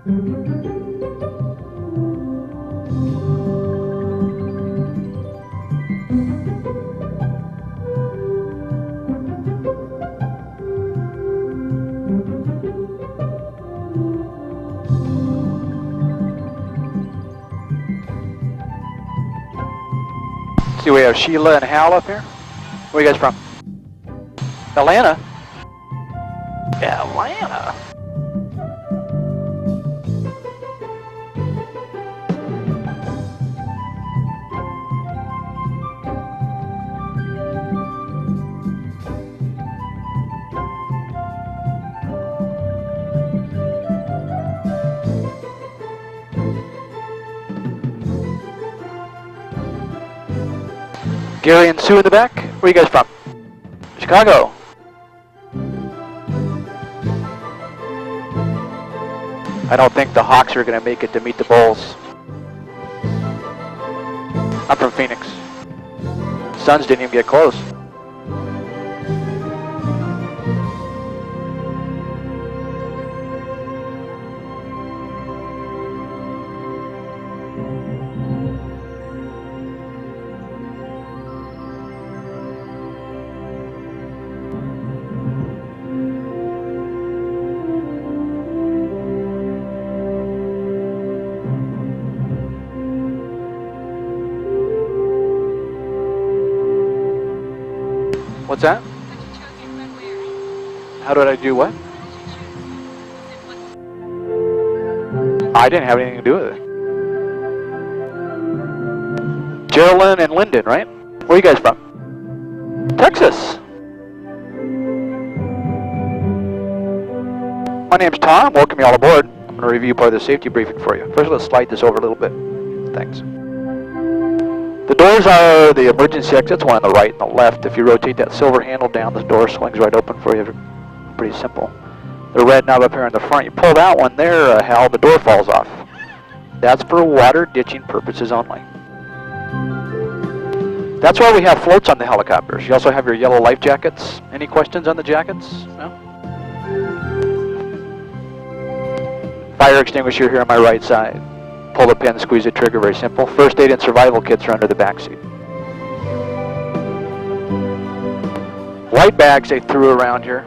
See, we have Sheila and Hal up here. Where are you guys from? Atlanta? Atlanta. Gary and Sue in the back. Where are you guys from? Chicago. I don't think the Hawks are going to make it to meet the Bulls. I'm from Phoenix. Suns didn't even get close. What's that? How did I do what? I didn't have anything to do with it. Geraldine and Lyndon, right? Where are you guys from? Texas. My name's Tom. Welcome you all aboard. I'm going to review part of the safety briefing for you. First, let's slide this over a little bit. Thanks. The doors are the emergency exits, one on the right and the left. If you rotate that silver handle down, the door swings right open for you. Pretty simple. The red knob up here in the front, you pull that one there, Hal, the door falls off. That's for water ditching purposes only. That's why we have floats on the helicopters. You also have your yellow life jackets. Any questions on the jackets? No? Fire extinguisher here on my right side. Pull the pin, squeeze the trigger, very simple. First aid and survival kits are under the back seat. White bags they threw around here.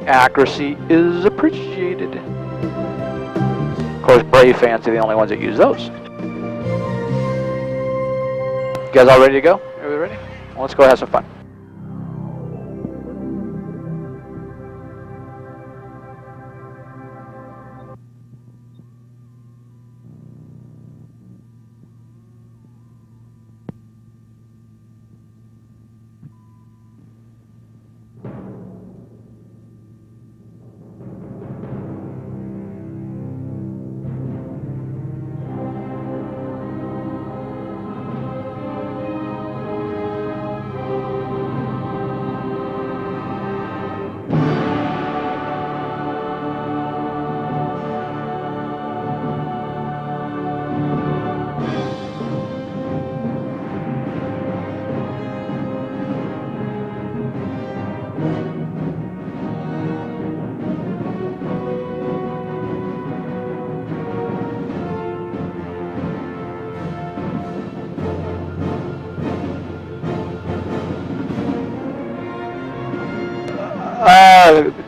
Accuracy is appreciated. Of course, Brave fans are the only ones that use those. You guys all ready to go? Are we ready? Well, let's go have some fun.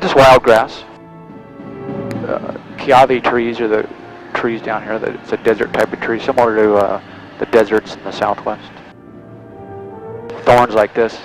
Just wild grass. Kiawe trees are the trees down here. It's a desert type of tree, similar to the deserts in the southwest. Thorns like this.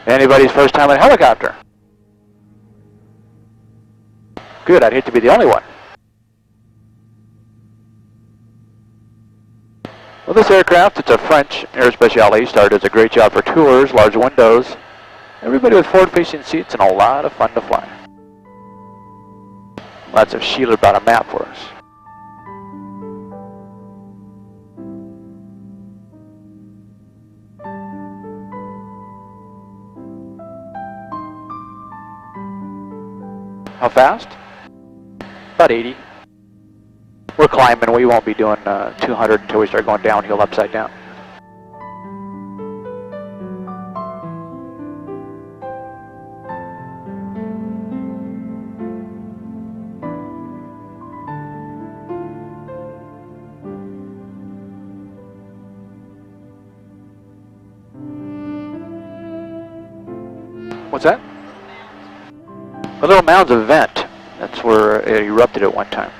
Anybody's first time in a helicopter? Good, I'd hate to be the only one. Well, this aircraft, it's a French Air Speciale, started as a great job for tours, large windows, Everybody with forward-facing seats and a lot of fun to fly. Lots of Sheila brought a map for us. How fast? About 80. We're climbing, we won't be doing 200 until we start going downhill upside down. What's that? A Little Mound's a vent. That's where it erupted at one time.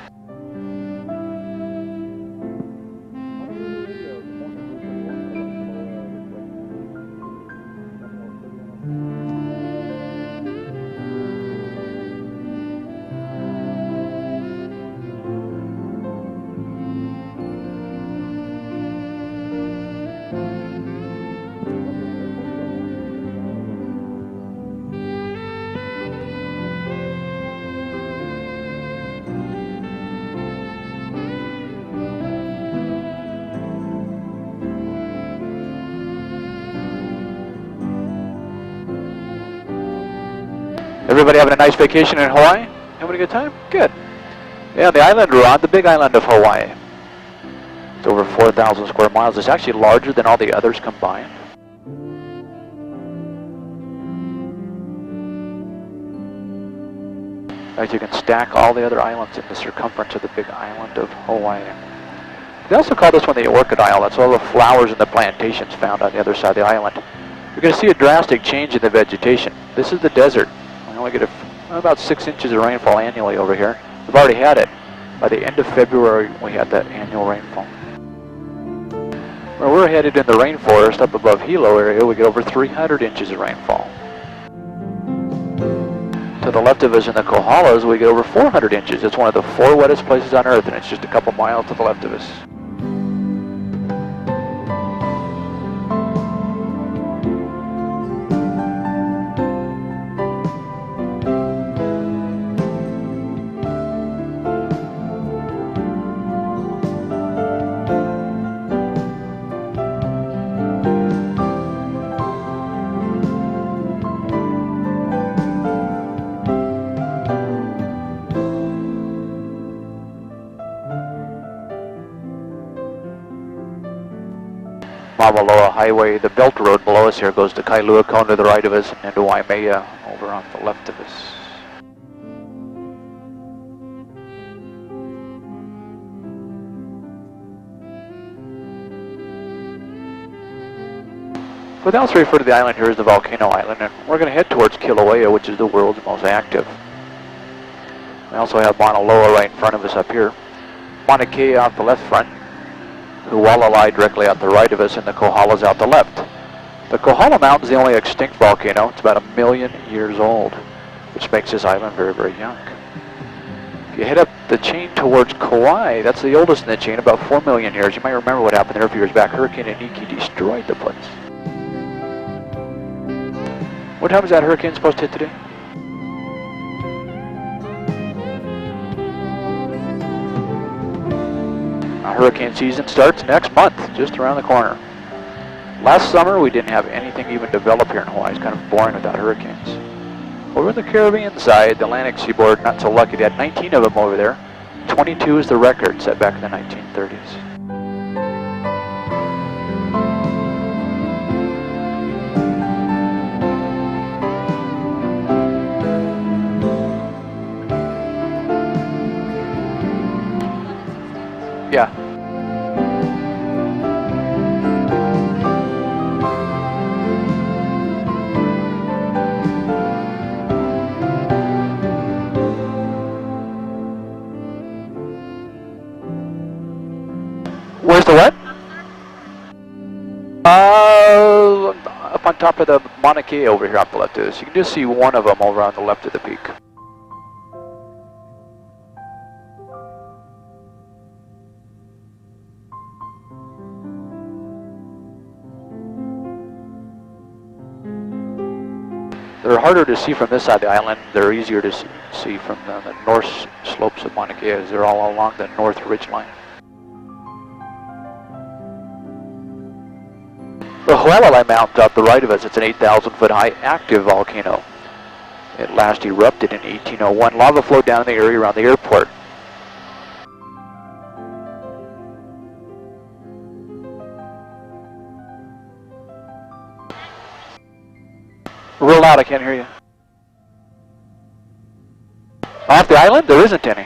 Everybody having a nice vacation in Hawaii? Having a good time? Good. Yeah, the island we're on, the big island of Hawaii. It's over 4,000 square miles. It's actually larger than all the others combined. In fact, you can stack all the other islands in the circumference of the big island of Hawaii. They also call this one the Orchid Isle. That's all the flowers and the plantations found on the other side of the island. You're going to see a drastic change in the vegetation. This is the desert. We only get about 6 inches of rainfall annually over here. We've already had it. By the end of February, we had that annual rainfall. Where we're headed in the rainforest up above Hilo area, we get over 300 inches of rainfall. To the left of us in the Kohalas, we get over 400 inches. It's one of the 4 wettest places on Earth, and it's just a couple miles to the left of us. Maumaloa Highway, the belt road below us here goes to Kailua Kona to the right of us and to Waimea over on the left of us. But they also refer to the island here as the Volcano Island, and we're going to head towards Kilauea, which is the world's most active. We also have Mauna Loa right in front of us up here. Mauna Kea off the left front. Hualalai directly out the right of us, and the Kohala's out the left. The Kohala Mountain is the only extinct volcano. It's about 1 million years old, which makes this island very, very young. If you head up the chain towards Kauai, that's the oldest in the chain, about 4 million years. You might remember what happened there a few years back. Hurricane Iniki destroyed the place. What time is that hurricane supposed to hit today? Hurricane season starts next month, just around the corner. Last summer, we didn't have anything even develop here in Hawaii. It's kind of boring without hurricanes. Over in the Caribbean side, the Atlantic seaboard, not so lucky. They had 19 of them over there. 22 is the record set back in the 1930s. Yeah. Where's the what? Up on top of the Mauna Kea over here off the left of this. You can just see one of them over on the left of the peak. harder to see from this side of the island. They're easier to see from the north slopes of Mauna Kea, as they're all along the north ridge line. The Hualalai Mountain's out the right of us. It's an 8,000 foot high active volcano. It last erupted in 1801. Lava flowed down in the area around the airport. Real loud, I can't hear you. Off the island, there isn't any.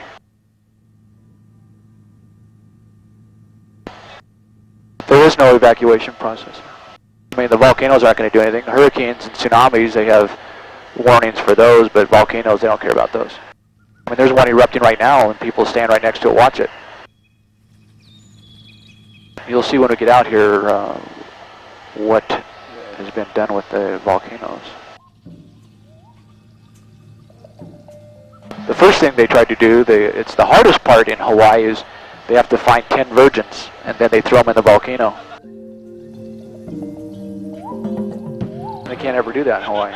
There is no evacuation process. I mean, the volcanoes aren't going to do anything. Hurricanes and tsunamis, they have warnings for those, but volcanoes, they don't care about those. I mean, there's one erupting right now, and people stand right next to it, watch it. You'll see when we get out here what has been done with the volcanoes. The first thing they tried to do, it's the hardest part in Hawaii, is they have to find 10 virgins, and then they throw them in the volcano. They can't ever do that in Hawaii.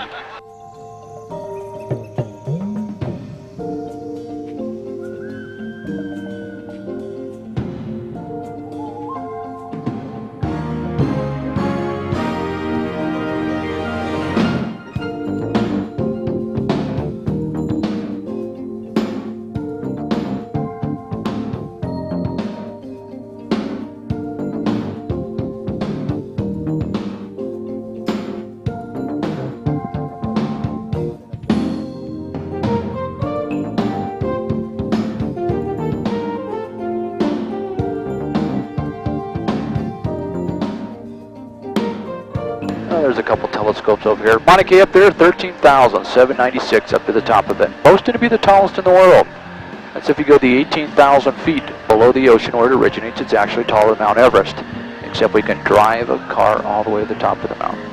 There's a couple telescopes over here. Mauna Kea up there, 13,796 up to the top of it. Boasted to be the tallest in the world. That's if you go the 18,000 feet below the ocean where it originates. It's actually taller than Mount Everest, except we can drive a car all the way to the top of the mountain.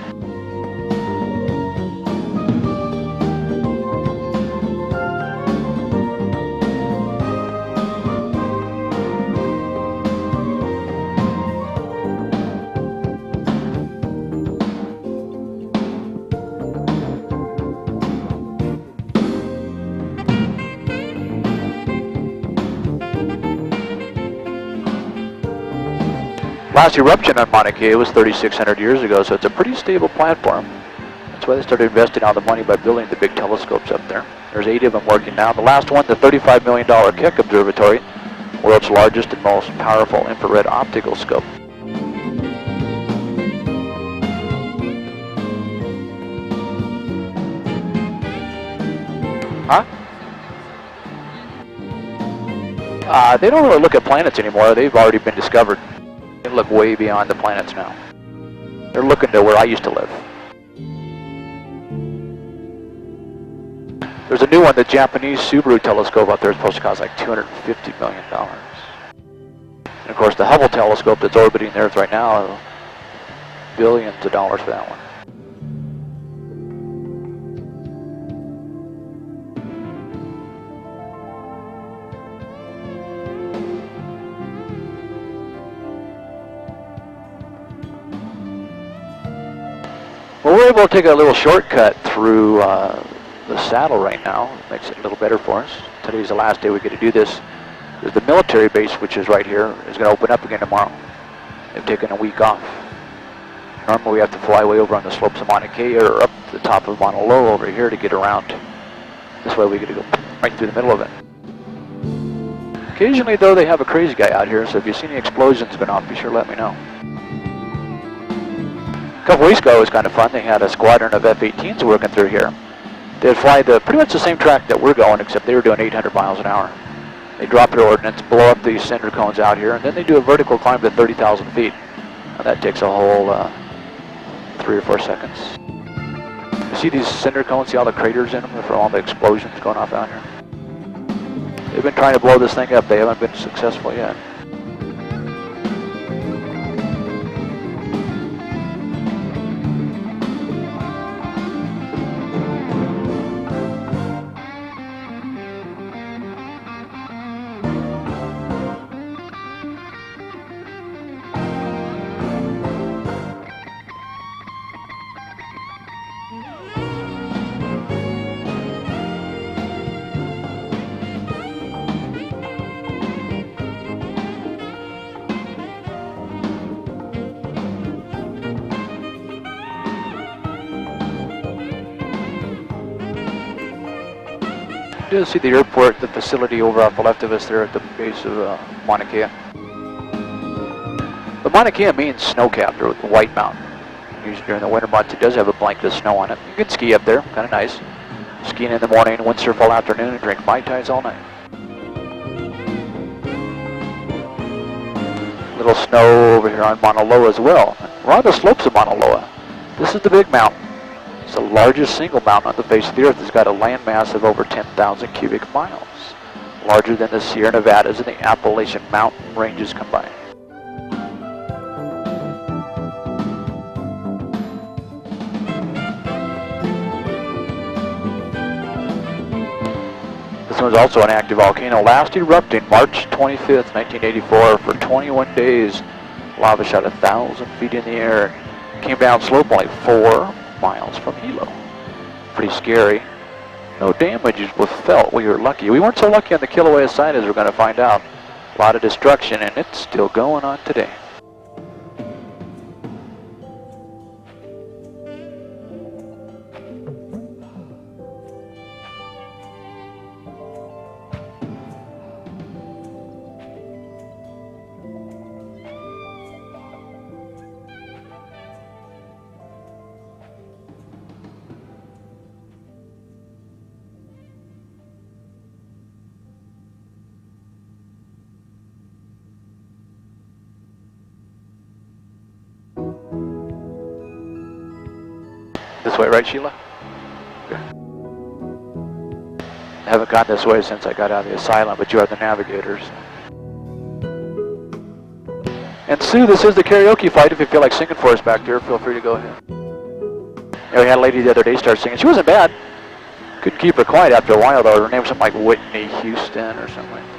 Last eruption on Mauna Kea was 3,600 years ago, so it's a pretty stable platform. That's why they started investing all the money by building the big telescopes up there. There's 8 of them working now. The last one, the $35 million Keck Observatory, world's largest and most powerful infrared optical scope. Huh? They don't really look at planets anymore. They've already been discovered. They look way beyond the planets now. They're looking to where I used to live. There's a new one, the Japanese Subaru telescope out there is supposed to cost like $250 million. And of course the Hubble telescope that's orbiting the Earth right now, billions of dollars for that one. Well, we're able to take a little shortcut through the saddle right now. It makes it a little better for us. Today's the last day we get to do this. There's the military base, which is right here, is going to open up again tomorrow. They've taken a week off. Normally we have to fly way over on the slopes of Mauna Kea or up to the top of Mauna Loa over here to get around. This way we get to go right through the middle of it. Occasionally, though, they have a crazy guy out here, so if you see any explosions going off, be sure to let me know. A couple weeks ago, it was kind of fun. They had a squadron of F-18s working through here. They'd fly pretty much the same track that we're going, except they were doing 800 miles an hour. They drop their ordnance, blow up these cinder cones out here, and then they do a vertical climb to 30,000 feet. Now that takes a whole 3 or 4 seconds. You see these cinder cones, see all the craters in them from all the explosions going off out here? They've been trying to blow this thing up. They haven't been successful yet. do see the airport, the facility over off the left of us there at the base of Mauna Kea. The Mauna Kea means snow-capped, or the White Mountain. Usually during the winter months it does have a blanket of snow on it. You can ski up there, kind of nice. Skiing in the morning, windsurf all afternoon, and drink Mai Tais all night. Little snow over here on Mauna Loa as well. We're on the slopes of Mauna Loa. This is the big mountain. It's the largest single mountain on the face of the earth. It's got a land mass of over 10,000 cubic miles, larger than the Sierra Nevadas and the Appalachian mountain ranges combined. This one's also an active volcano, last erupting March 25th, 1984 for 21 days. Lava shot 1,000 feet in the air. Came down slope only 4 miles from Hilo. Pretty scary. No damages was felt. We were lucky. We weren't so lucky on the Kilauea side, as we're going to find out. A lot of destruction, and it's still going on today. This way, right, Sheila? Okay. I haven't gone this way since I got out of the asylum, but you are the navigators. And Sue, this is the karaoke flight. If you feel like singing for us back there, feel free to go ahead. Yeah, we had a lady the other day start singing. She wasn't bad. Couldn't keep her quiet after a while, though. Her name was something like Whitney Houston or something like that.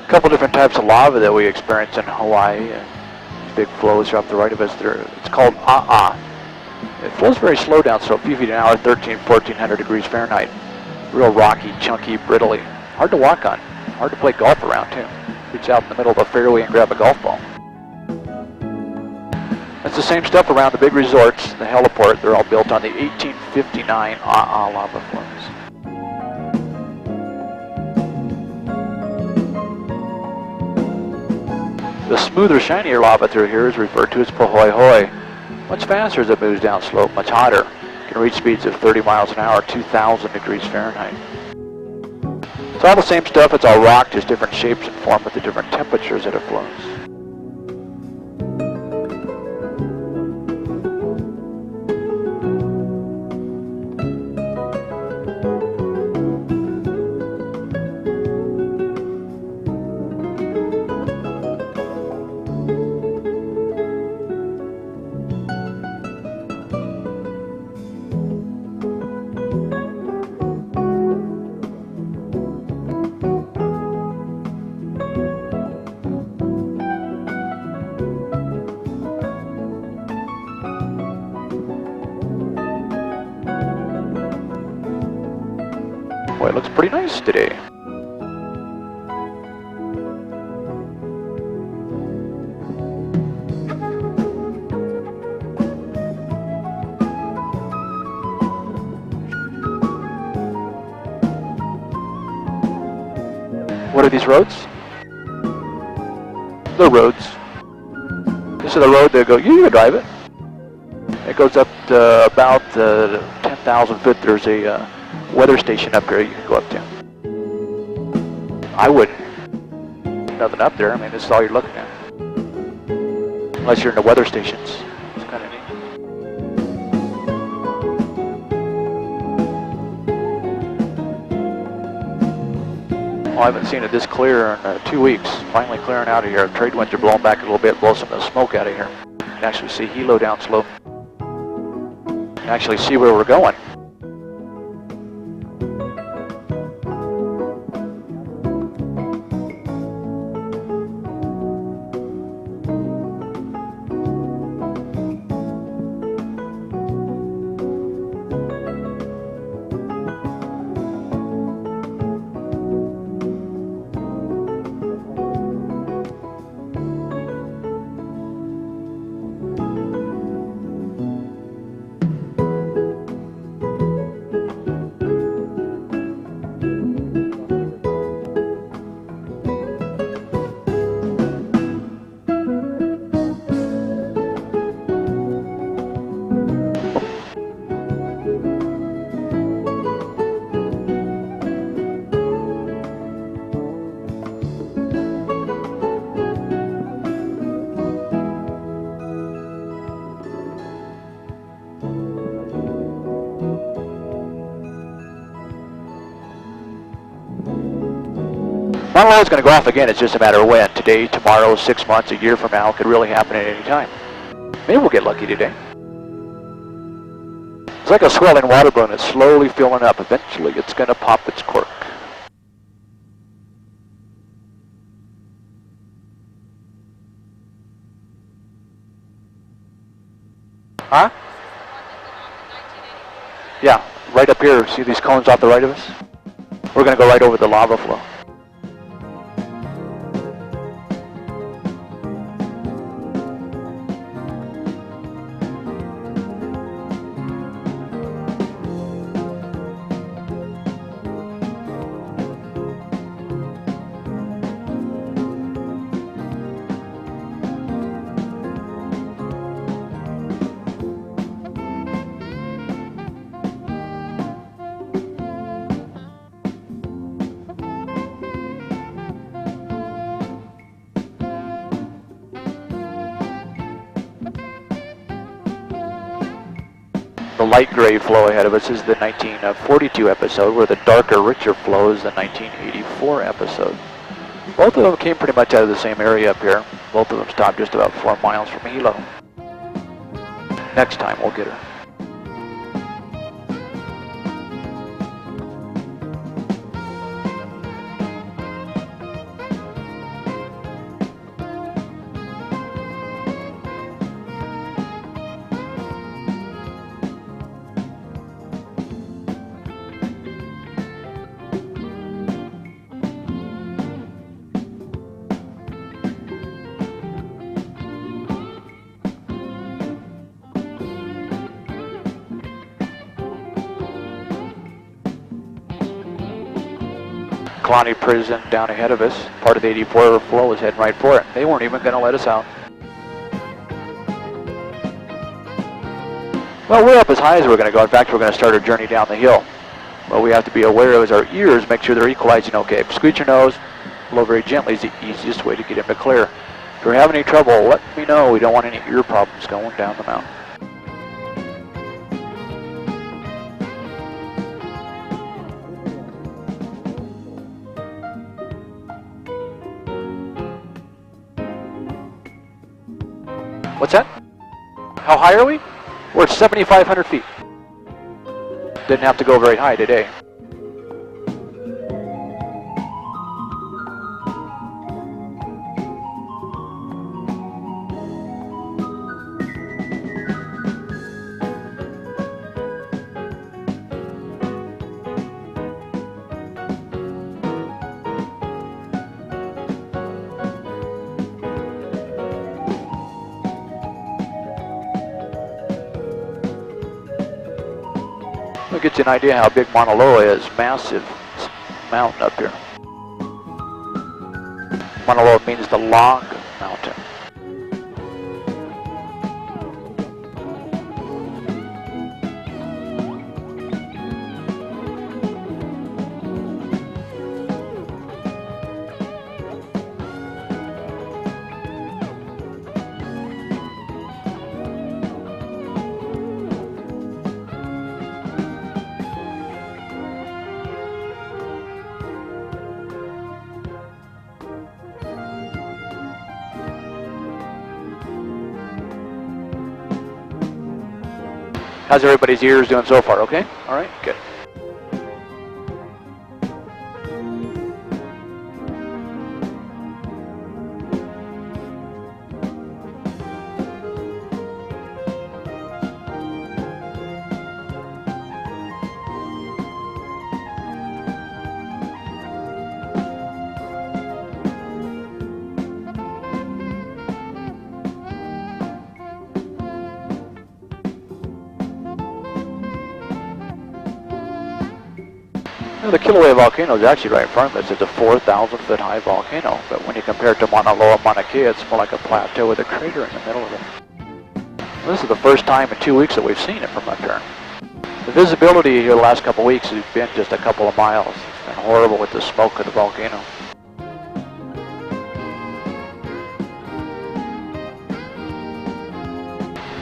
Couple different types of lava that we experience in Hawaii. Big flows are off the right of us. It's called A'a. It flows very slow down, so a few feet an hour, 1,400 degrees Fahrenheit. Real rocky, chunky, brittly. Hard to walk on. Hard to play golf around, too. Reach out in the middle of a fairway and grab a golf ball. That's the same stuff around the big resorts, the heliport. They're all built on the 1859 A'a lava flows. The smoother, shinier lava through here is referred to as Pahoehoe. Much faster as it moves down slope, much hotter. Can reach speeds of 30 miles an hour, 2,000 degrees Fahrenheit. It's all the same stuff, it's all rock, just different shapes and form with the different temperatures that it flows. Boy, it looks pretty nice today. What are these roads? The roads. This is the road that you can drive it. It goes up to about 10,000 foot. There's a weather station up here you can go up to. I wouldn't. nothing up there. I mean, this is all you're looking at. Unless you're in the weather stations. It's kind of neat. Well, I haven't seen it this clear in 2 weeks. Finally clearing out of here. Trade winds are blowing back a little bit, blow some of the smoke out of here. You can actually see helo down slope. You can actually see where we're going. Mauna Loa is going to go off again. It's just a matter of when. Today, tomorrow, 6 months, a year from now. It could really happen at any time. Maybe we'll get lucky today. It's like a swirling water balloon. It's slowly filling up. Eventually, it's going to pop its cork. Huh? Yeah, right up here. See these cones off the right of us? We're going to go right over the lava flow. The light gray flow ahead of us is the 1942 episode, where the darker, richer flow is the 1984 episode. Both of them came pretty much out of the same area up here. Both of them stopped just about 4 miles from Hilo. Next time we'll get her. Kalani Prison down ahead of us. Part of the 84 flow was heading right for it. They weren't even going to let us out. Well, we're up as high as we're going to go. In fact, we're going to start our journey down the hill. What we have to be aware of is our ears, make sure they're equalizing okay. Squeeze your nose, blow very gently is the easiest way to get him to clear. If you're having any trouble, let me know. We don't want any ear problems going down the mountain. What's that? How high are we? We're at 7,500 feet. Didn't have to go very high today. That gets you an idea how big Mauna Loa is. Massive mountain up here. Mauna Loa means the long mountain. How's everybody's ears doing so far? Okay? All right, good. Now, the Kilauea volcano is actually right in front of us. It's a 4,000-foot high volcano, but when you compare it to Mauna Loa, Mauna Kea, it's more like a plateau with a crater in the middle of it. Well, this is the first time in 2 weeks that we've seen it from up here. The visibility here the last couple of weeks has been just a couple of miles. It's been horrible with the smoke of the volcano.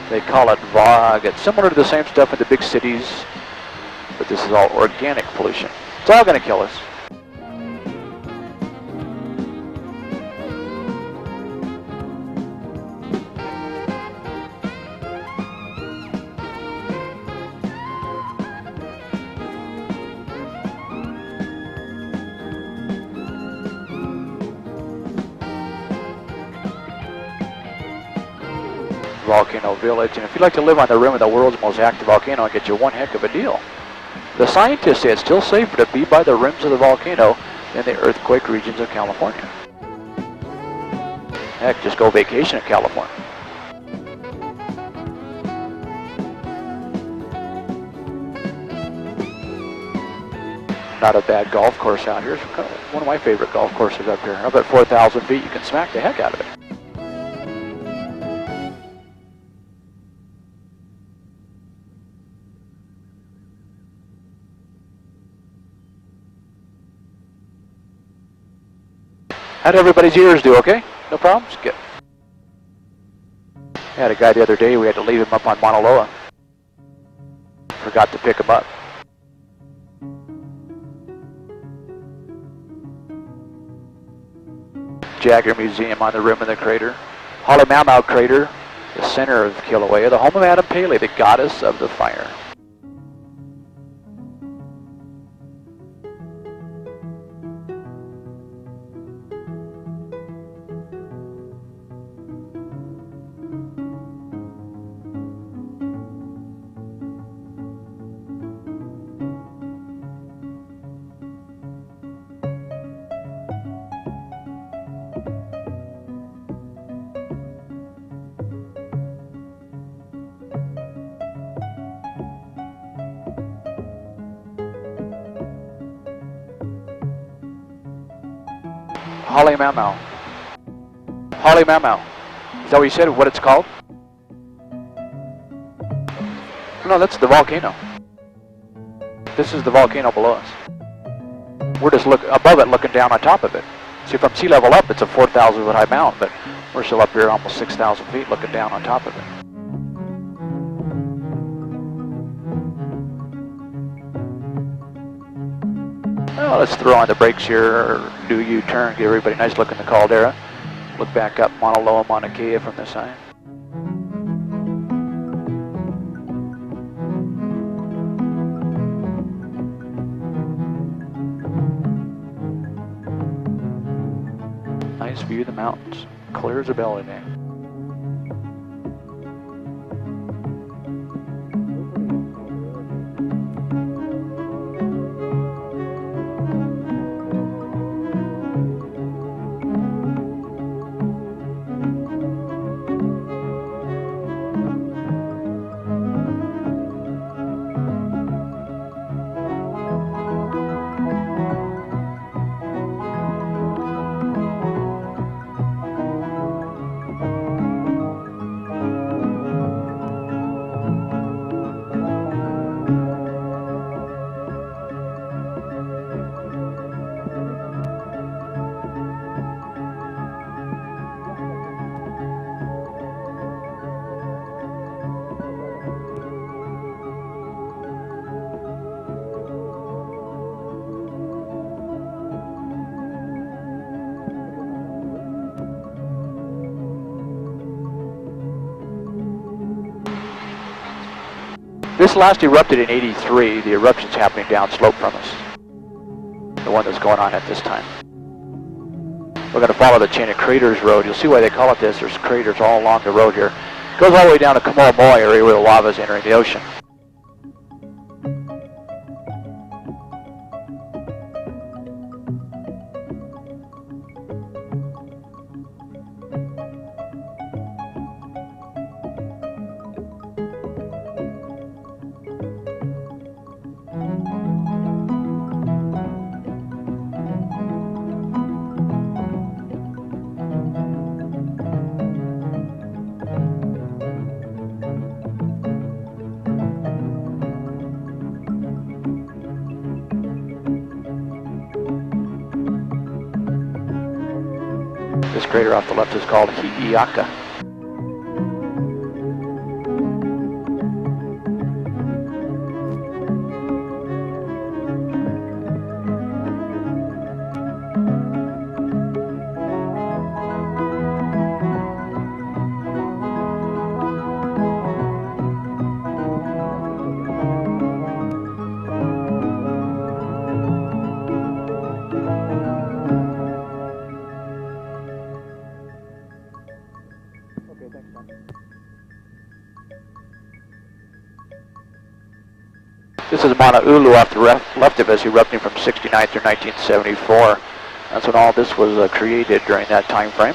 They call it VOG. It's similar to the same stuff in the big cities, but this is all organic pollution. It's all going to kill us. Volcano Village, and if you'd like to live on the rim of the world's most active volcano, I'll get you one heck of a deal. The scientists say it's still safer to be by the rims of the volcano than the earthquake regions of California. Heck, just go vacation in California. Not a bad golf course out here. It's one of my favorite golf courses up here. Up at 4,000 feet, you can smack the heck out of it. How'd everybody's ears do, okay? No problems? Good. I had a guy the other day, we had to leave him up on Mauna Loa. Forgot to pick him up. Jagger Museum on the rim of the crater. Halemaumau crater, the center of Kilauea, the home of Madame Pele, the goddess of the fire. Halemaumau. Halemaumau. Is that what you said, what it's called? No, that's the volcano. This is the volcano below us. We're just above it, looking down on top of it. See, from sea level up, it's a 4,000 foot high mountain, but we're still up here almost 6,000 feet looking down on top of it. Well, let's throw on the brakes here, or do U-turn, give everybody a nice look in the caldera. Look back up Mauna Loa, Mauna Kea from this side. Nice view of the mountains, clear as a bell today. This last erupted in '83. The eruption's happening downslope from us. The one that's going on at this time. We're going to follow the chain of craters road. You'll see why they call it this. There's craters all along the road here. It goes all the way down to Kamoa-Moa area where the lava is entering the ocean. This crater off the left is called Hi'iaka. This is Mauna Ulu off the left of us, erupting from '69 through 1974. That's when all this was created during that time frame.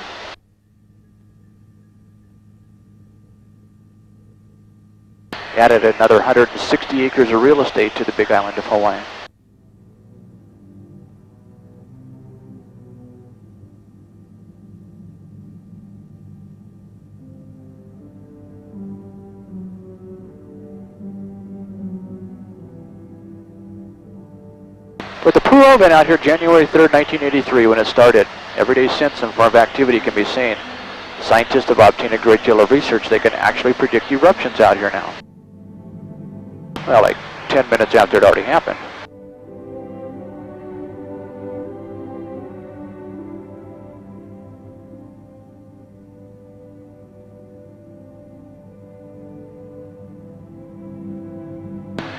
Added another 160 acres of real estate to the Big Island of Hawaii. But the Pu'u event out here January 3rd, 1983 when it started. Every day since some form of activity can be seen. Scientists have obtained a great deal of research. They can actually predict eruptions out here now. Well, like 10 minutes after it already happened.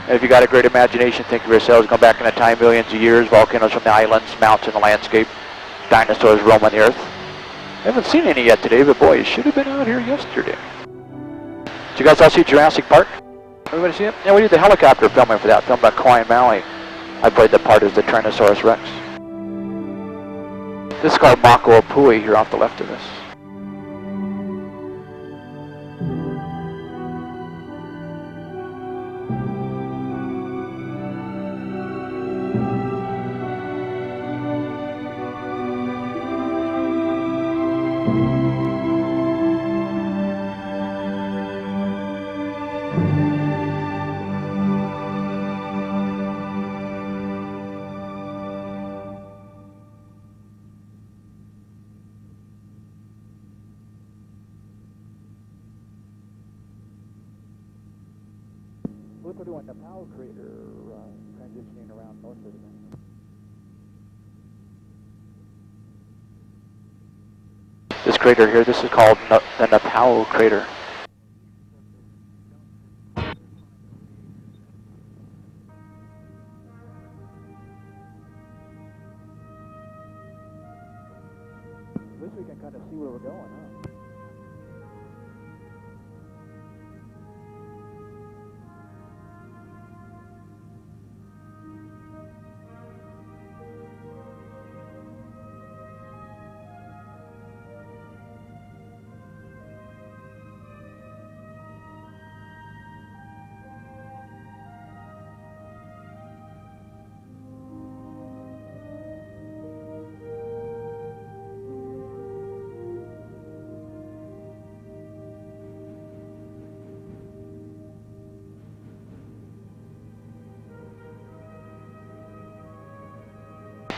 And if you got a great imagination, think of yourselves going back in the time, millions of years, volcanoes from the islands, mountains, the landscape, dinosaurs roaming the earth. I haven't seen any yet today, but boy, you should have been out here yesterday. Did you guys all see Jurassic Park? Everybody see it? Yeah, we did the helicopter filming for that, filmed by Kauai Maui. I played the part as the Tyrannosaurus Rex. This is called Mako Apui here off the left of us. Look, we're doing the Napau crater transitioning around north of the This crater here, this is called the Napau crater. At least we can kind of see where we're going, huh?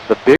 The big